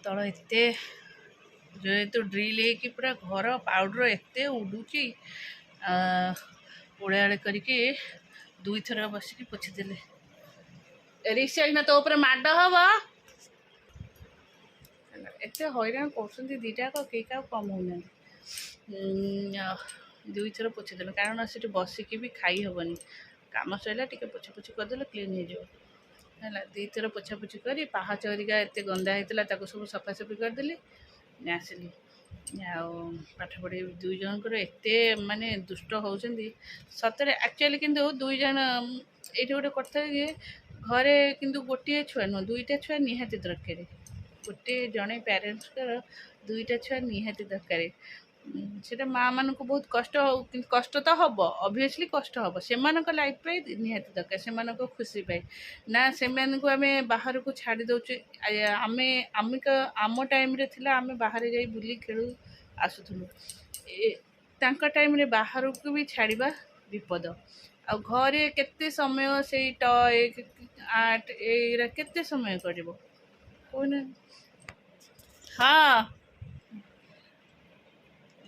ତଳ ଏତେ ଯେହେତୁ ଡ୍ରିଲ୍ ହେଇକି ପୁରା ଘର ପାଉଡ଼ର ଏତେ ଉଡ଼ୁଛି ଓଳାଓଳି କରିକି ଦୁଇଥର ବସିକି ପୋଛିଦେଲେ। ରିସେଣ୍ଟ ନା ତୋ ଉପରେ ମାଡ଼ ହବ। ଏତେ ହଇରାଣ କରୁଛନ୍ତି ଦୁଇଟାକ କେହି କାହାକୁ କମ୍ ହେଉନାହାନ୍ତି। ଦୁଇଥର ପୋଛିଦେଲେ କାରଣ ସେଠି ବସିକି ବି ଖାଇ ହେବନି। କାମ ସରିଲା ଟିକେ ପୋଛାପୋଛି କରିଦେଲେ କ୍ଲିନ୍ ହେଇଯିବ ହେଲା। ଦୁଇଥର ପୋଛାପୋଛି କରି ପାହାଚ ହେରିକା ଏତେ ଗନ୍ଦା ହେଇଥିଲା ତାକୁ ସବୁ ସଫାସଫି କରିଦେଲି ଆସିଲି। ଆଉ ପାଠ ପଢ଼ି ଦୁଇ ଜଣଙ୍କର ଏତେ ମାନେ ଦୁଷ୍ଟ ହେଉଛନ୍ତି ସତରେ ଆକ୍ଚୁଆଲି। କିନ୍ତୁ ଦୁଇ ଜଣ ଏଇଠି ଗୋଟେ କଥା ଯେ ଘରେ କିନ୍ତୁ ଗୋଟିଏ ଛୁଆ ନୁହଁ ଦୁଇଟା ଛୁଆ ନିହାତି ଦରକାର। ଗୋଟେ ଜଣେ ପ୍ୟାରେଣ୍ଟସ୍ଙ୍କର ଦୁଇଟା ଛୁଆ ନିହାତି ଦରକାର। ସେଇଟା ମାଆମାନଙ୍କୁ ବହୁତ କଷ୍ଟ ହଉ କିନ୍ତୁ କଷ୍ଟ ତ ହେବ ଅବଭିୟସଲି କଷ୍ଟ ହେବ। ସେମାନଙ୍କ ଲାଇଫ୍ ପାଇଁ ନିହାତି ଦରକାର ସେମାନଙ୍କ ଖୁସି ପାଇଁ ନା। ସେମାନଙ୍କୁ ଆମେ ବାହାରକୁ ଛାଡ଼ି ଦେଉଛୁ। ଆମ ଟାଇମ୍ରେ ଥିଲା ଆମେ ବାହାରେ ଯାଇ ବୁଲି ଖେଳୁ ଆସୁଥିଲୁ। ତାଙ୍କ ଟାଇମ୍ରେ ବାହାରକୁ ବି ଛାଡ଼ିବା ବିପଦ। ଆଉ ଘରେ କେତେ ସମୟ ସେଇ ଟୟ ଆର୍ଟ ଏଇରା କେତେ ସମୟ କରିବ କହୁନା। ହଁ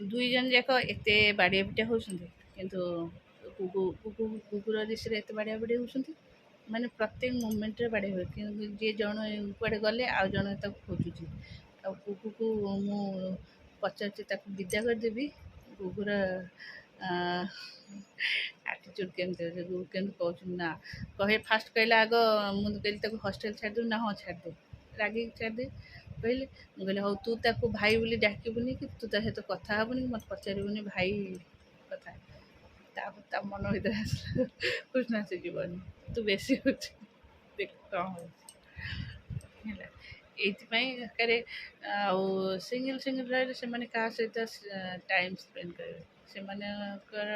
ଦୁଇ ଜଣ ଯାକ ଏତେ ବାଡ଼ିଆ ପିଟା ହେଉଛନ୍ତି କିନ୍ତୁ କୁକୁର ରେସ୍ରେ ଏତେ ବାଡ଼ିଆ ପିଟା ହେଉଛନ୍ତି ମାନେ ପ୍ରତ୍ୟେକ ମୁମେଣ୍ଟରେ ବାଡ଼ିଆ ହୁଏ। କିନ୍ତୁ ଯିଏ ଜଣେ କୁଆଡ଼େ ଗଲେ ଆଉ ଜଣେ ତାକୁ ଖୋଜୁଛି। ଆଉ କୁକୁକୁ ମୁଁ ପଚାରୁଛି ତାକୁ ବିଦା କରିଦେବି କୁକୁର ଆଟିଚ୍ୟୁଡ଼୍ କେମିତି ଅଛି। କୁକୁର କେମିତି କହୁଛନ୍ତି ନା କହେ ଫାଷ୍ଟ କହିଲା ଆଗ ମୁଁ କହିଲି ତାକୁ ହଷ୍ଟେଲ୍ ଛାଡ଼ିଦେବି ନା ହଁ ଛାଡ଼ିଦେ ରାଗିକି ଛାଡ଼ିଦେ କହିଲି। ମୁଁ କହିଲି ହଉ ତୁ ତାକୁ ଭାଇ ବୋଲି ଡାକିବୁନି କି ତୁ ତା ସହିତ କଥା ହେବୁନି କି ମୋତେ ପଚାରିବୁନି ଭାଇ କଥା। ତାପରେ ତା ମନ ଭିତରେ ଆସିଲା କୃଷ୍ଣା ସେ ଯିବନି ତୁ ବେଶୀ ହେଉଛି ଦେଖ କ'ଣ ହେଉଛି ହେଲା। ଏଇଥିପାଇଁ ଦରକାର। ଆଉ ସିଙ୍ଗଲ୍ ରହିଲେ ସେମାନେ କାହା ସହିତ ଟାଇମ୍ ସ୍ପେଣ୍ଡ କରିବେ। ସେମାନଙ୍କର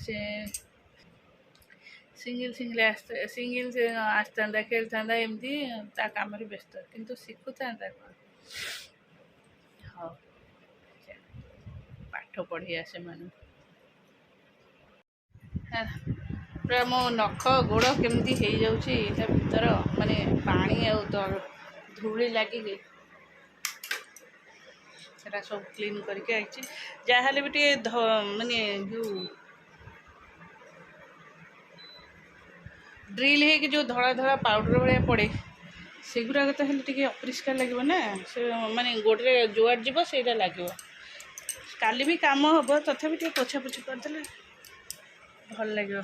ସେ ସିଙ୍ଗଲ୍ ଆସିଥାନ୍ତା ଖେଳିଥାନ୍ତା ଏମିତି ତା କାମରେ ବ୍ୟସ୍ତ କିନ୍ତୁ ଶିଖୁଥାନ୍ତା କ'ଣ। ହଉ ପାଠ ପଢ଼ିବା ସେମାନଙ୍କୁ ପୁରା ମୋ ନଖ ଗୋଡ଼ କେମିତି ହେଇଯାଉଛି ତା ଭିତର ମାନେ ପାଣି ଆଉ ଧୂଳି ଲାଗିକି ସେଟା ସବୁ କ୍ଲିନ୍ କରିକି ଆସିଛି। ଯାହାହେଲେ ବି ଟିକେ ମାନେ ଯେଉଁ ଡ୍ରିଲ୍ ହେଇକି ଯେଉଁ ଧଳା ଧଳା ପାଉଡ଼ର ଭଳିଆ ପଡ଼େ ସେଗୁଡ଼ାକ ତ ହେଲେ ଟିକେ ଅପରିଷ୍କାର ଲାଗିବ ନା। ସେ ମାନେ ଗୋଡ଼ରେ ଯୁଆଡ଼େ ଯିବ ସେଇଟା ଲାଗିବ। କାଲି ବି କାମ ହେବ ତଥାପି ଟିକେ ପୋଛାପୋଛି କରିଦେଲେ ଭଲ ଲାଗିବ।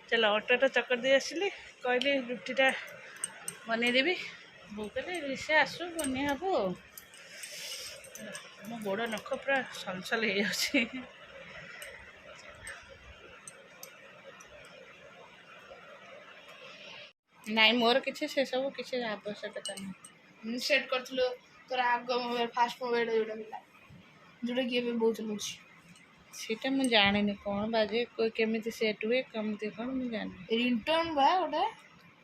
ଚାଲ ଅଟାଟା ଚକଟି ଦେଇ ଆସିଲି କହିଲି ରୁଟିଟା ବନେଇଦେବି। ବୋଉ କହିଲେ ସେ ଆସୁ ବନେଇ ହେବ ଆଉ। ମୋ ଗୋଡ଼ ନଖ ପୁରା ସଲସଲ ହେଇଯାଉଛି। ନାଇଁ ମୋର କିଛି ସେସବୁ କିଛି ଆବଶ୍ୟକତା ନାହିଁ। ସେଟ୍ କରିଥିଲୁ ତୋର ଆଗ ମୋବାଇଲ୍ ଫାଷ୍ଟ ମୋବାଇଲ୍ ଯେଉଁଟାକି ଏବେ ବହୁତ ଚଲୁଛି। ସେଇଟା ମୁଁ ଜାଣିନି କ'ଣ ବାଜେ କେମିତି ସେଟ୍ ହୁଏ କେମିତି କ'ଣ ମୁଁ ଜାଣିନି। ରିଂଟୋନ୍ ବା ଗୋଟେ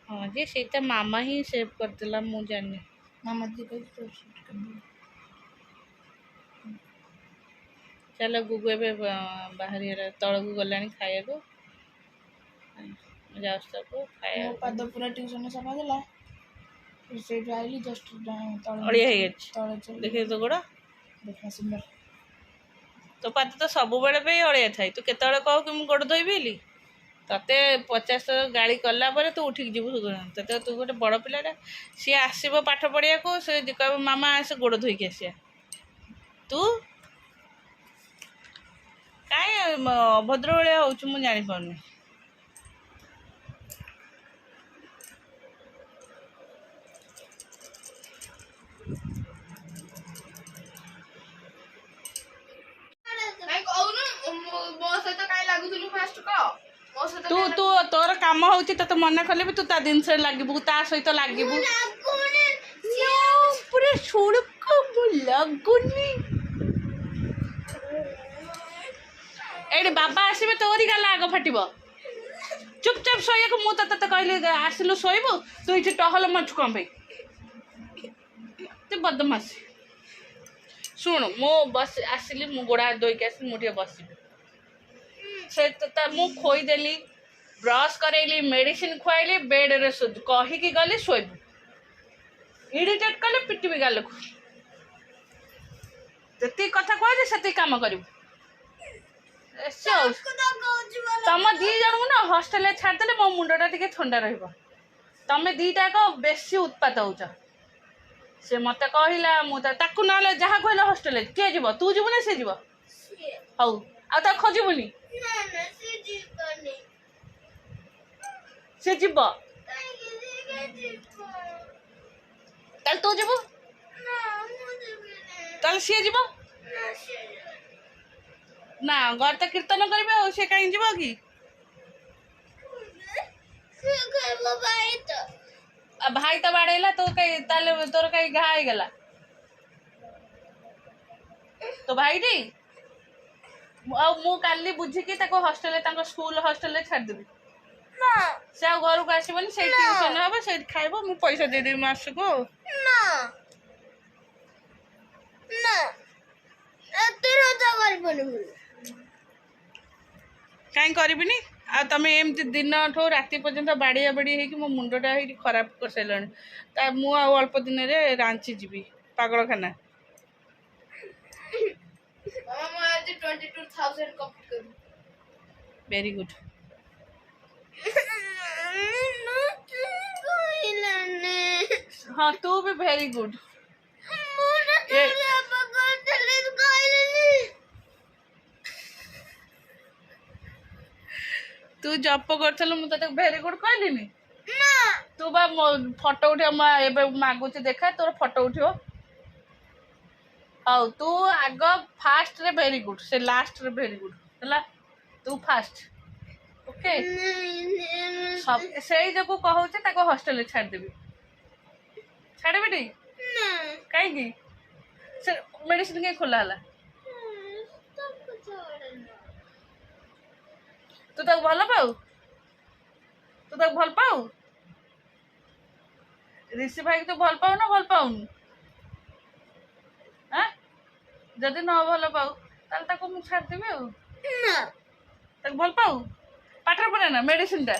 ହଁ ଯେ ସେଇଟା ମାମା ହିଁ ସେଭ୍ କରିଦେଲା ମୁଁ ଜାଣିନି। ମାମା ଚାଲ ଗୁଗୁ ଏବେ ବାହାରିଗଲା ତଳକୁ ଗଲାଣି ଖାଇବାକୁ। ଯାଉଛି ତାକୁ ମୋ ପାଦ ପୁରା ଟ୍ୟୁସନ୍ରେ ସଫା ଦେଲା। ସେଇଠୁ ଆଇଲି ଜଷ୍ଟ ଅଳିଆ ହେଇଯାଇଛି ଦେଖେ ତୋ ଗୋଡ଼। ଦେଖା ସୁନ୍ଦର ତୋ ପାଦ ତ ସବୁବେଳେ ପାଇଁ ଅଳିଆ ଥାଏ। ତୁ କେତେବେଳେ କହୁ କି ମୁଁ ଗୋଡ଼ ଧୋଇବି ବୋଲି ତତେ 50 ଥର ଗାଳି କଲା ପରେ ତୁ ଉଠିକି ଯିବୁ। ତତେ ତୁ ଗୋଟେ ବଡ଼ ପିଲାଟା ସିଏ ଆସିବ ପାଠ ପଢ଼ିବାକୁ ସେ କହିବ ମାମା ଆସେ ଗୋଡ଼ ଧୋଇକି ଆସିବା। ତୁ କାହିଁ ଅଭଦ୍ର ଭଳିଆ ହେଉଛୁ ମୁଁ ଜାଣିପାରୁନି। ତୁ ତୋର କାମ ହେଉଛି ତତେ ମନା କଲେ ବି ତୁ ତା ଜିନିଷରେ ଲାଗିବୁ ତା ସହିତ ଲାଗିବୁ। ପୁରା ଶୁଣୁକ ମୁଁ ଲାଗୁନି। ଏଇଠି ବାବା ଆସିବେ ତୋରି ଗାଲା ଆଗ ଫାଟିବ। ଚୁପଚାପ ଶୋଇବାକୁ ମୁଁ ତତେ କହିଲି ଆସିଲୁ ଶୋଇବୁ ତୁ ଏଠି ଟହଲ ମଚୁ କ'ଣ ପାଇଁ ତୁ ବଦମାସି। ଶୁଣୁ ମୁଁ ଆସିଲି ମୁଁ ଗୋଡ଼ ହାତ ଧୋଇକି ଆସିଲି ମୁଁ ଟିକେ ବସିବି। ସେ ମୁଁ ଖୋଇଦେଲି ब्रश करेली मेडिसिन खुआली बेड रे कहीकि गली शोबू इरिटेट कले पिटिबी गाल को जी कथा कह से कम करू तुम दी जन को ना हस्टेल छाड़दे मो मुंडा टे ठंडा रमें दीटा बेसी उत्पात हो से मत कहला मुझे ना जहाँ कहला हस्टेल किए जीव तू जीव ना सी जीव हौ आ खोजबुनि सी जीव तू जीव सी जीव ना घर तो कीर्तन करेंगे सी कहीं जीव कि भाई तो बाड़ेला तो कहीं तोर कहीं घा गला तो भाई टी मु काली बुझिकी हस्टेल स्कूल हस्टेल छाड़देवी से घर को आसबनी से ट्यूशन हम से खाइब मु पैसा देदेवी मास को कहीं करबिनी आ तमें एमती दिन ठो राति पर्यंत बाड़िया बाड़ी हो मो मुंडा खराब कर सारे मु अल्प दिन में रांची जीवी पागलखाना 22,000 कंप्लीट करूं वेरी गुड हाँ तू भी वेरी गुड तू जप कर मुझे वेरी गुड कहली तू बा फोटो उठे मागुच देखा तोर फोटो उठो हाँ तू आग फास्ट रे वेरी गुड से लास्ट रे वेरी गुड है तू फास्ट ओके सब से जो कहूँ हस्टेल छाड़देवी छाड़बी टी कहीं से मेडिसिन कहीं खोला है तू तक भल पाऊ तू तक भल पाऊ ऋषि भाई तो भल पाऊ ना भल पाऊनी हाँ जदि न भल पाऊ ताल मुझे छाड़देवी भल पाऊ पाठर पड़े ना मेडिसिन टा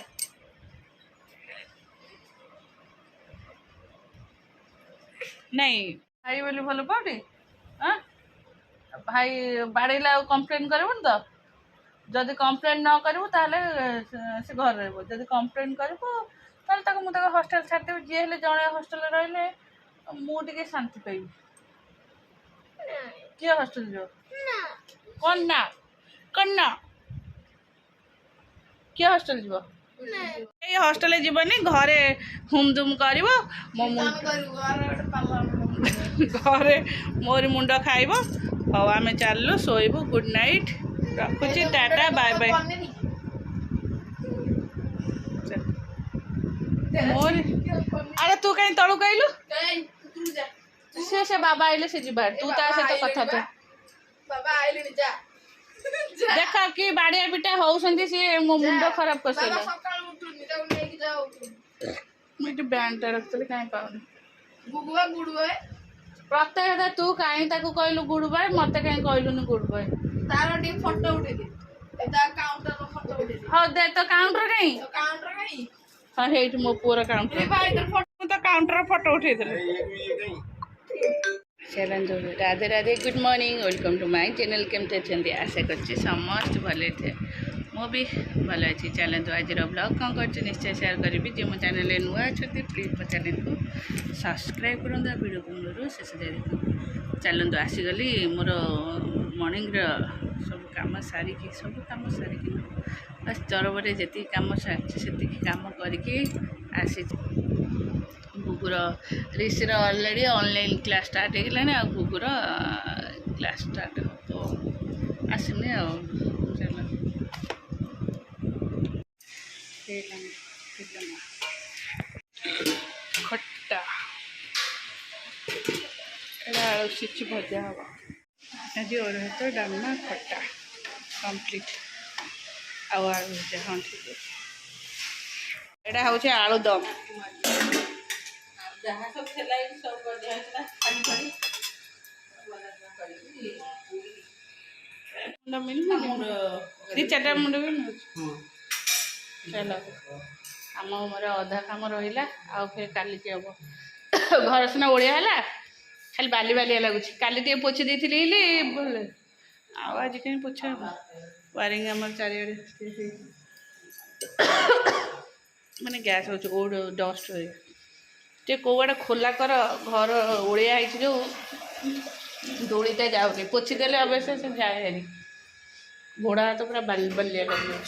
नहीं भाई बोली भल पाऊटी हाँ भाई बाड़ेला कंप्लेन करबुन तो जदि कंप्लेन न करू ताले से घर रही जदि कंप्लेन करू ताले मुझे हस्टेल छाड़देवी जी हेले जड़े हस्टेल रही मुझे शांति पाइबी किए हस्टेल जो कौन ना किए हस्टेल जीव हस्टेल जीवनी घरे हुमदुम कर घरे मोरी मुंड खाइब हौ आम चलु शोबू गुड नाइट रखुची टाटा बाय बाय मोर अरे तू कहीं तलू कहलु से बाबा आइले से जीवा तू ता सहित कथा तो बाबा आइले जा देखा कि बाड़िया पिटा होउसंती सी मो मुंड खराब कर सला सकाळ उठुनी ताऊ नेकी जाओ मुझे बैंड टा रखतले काई पाउनी गुडुआ प्रत्येक तू काई ताको कहलु गुड बाय मते काई कहलुनी गुड बाय तार टी फोटो उठे दे एदा काउंटर रो फोटो उठे दे हां दे तो काउंटर काई हां हेट मो पूरा काउंटर ए भाई तर फोटो तो काउंटर फोटो उठे देले चलो Radhe Radhe good morning welcome to my channel केमते छंदी आशा करछि समस्त भले थे मो भी भल अच्छी चलते आज ब्लॉग कौन कर निश्चय शेयर करी जो मो चैनल नुआ अच्छा प्लीज मो चैनल को सब्सक्राइब करूँ वीडियो को मूल शेष जाए देखो चलतु आसीगली मोर मॉर्निंग सब कम सारिकी सब कम सारिकी बस तरबरे जी कम सारी से कम करके आसी गुगुर ऋषिर अलरेडी ऑनलाइन क्लास स्टार्ट होगा आ गुगुर क्लास स्टार्ट तो आसनी खट्टा आलू सिच भजा हम आज अरहर तो डालमा खट्टा कंप्लीट आलू भजा हाँ ठीक है यहाँ हूँ आलू दम जहाँ सब मुंड मिल दी चार मुंड भी चलो काम मोर अधा काम रहा आउ फिर काली की हम घर सीना ओडिया है खाली बाली बालिया लगुच काली टे पोछि देती भल आज कहीं पोछा वायरिंग आम चारिड़े मैंने गैस हो डस्ट टे कौड़ा खोला कर घर ओडिया जो दौड़ीटा जाऊनी पोछीदेले अवश्य से जाए हेरी घोड़ा हाथ पूरा बलिया लगे